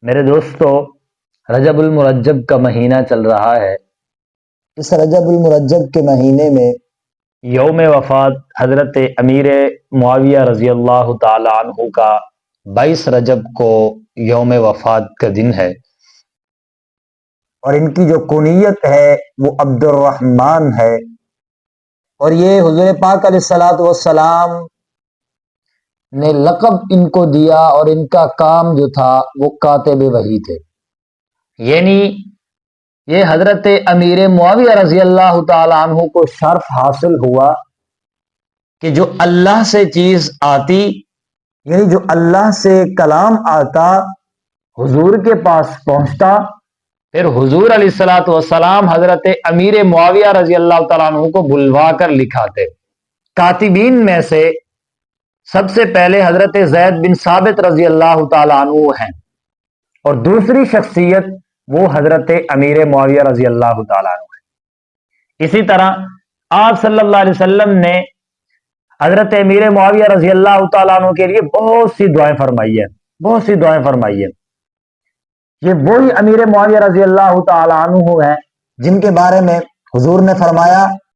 میرے دوستو، رجب المرجب کا مہینہ چل رہا ہے۔ اس رجب المرجب کے مہینے میں یوم وفات حضرت امیر معاویہ رضی اللہ تعالی عنہ کا 22 رجب کو یوم وفات کا دن ہے۔ اور ان کی جو کنیت ہے وہ عبد الرحمن ہے، اور یہ حضور پاک علیہ الصلوۃ والسلام نے لقب ان کو دیا، اور ان کا کام جو تھا وہ کاتب وحی تھے۔ یعنی یہ حضرت امیر معاویہ رضی اللہ تعالی عنہ کو شرف حاصل ہوا کہ جو اللہ سے چیز آتی، یعنی جو اللہ سے کلام آتا حضور کے پاس پہنچتا، پھر حضور علیہ الصلوۃ والسلام حضرت امیر معاویہ رضی اللہ تعالیٰ عنہ کو بلوا کر لکھاتے۔ کاتبین میں سے سب سے پہلے حضرت زید بن ثابت رضی اللہ تعالیٰ عنہ ہیں، اور دوسری شخصیت وہ حضرت امیر معاویہ رضی اللہ تعالیٰ عنہ ہے۔ اسی طرح آپ صلی اللہ علیہ وسلم نے حضرت امیر معاویہ رضی اللہ تعالیٰ عنہ کے لیے بہت سی دعائیں فرمائی ہیں۔ یہ وہی امیر معاویہ رضی اللہ تعالی عنہ ہیں جن کے بارے میں حضور نے فرمایا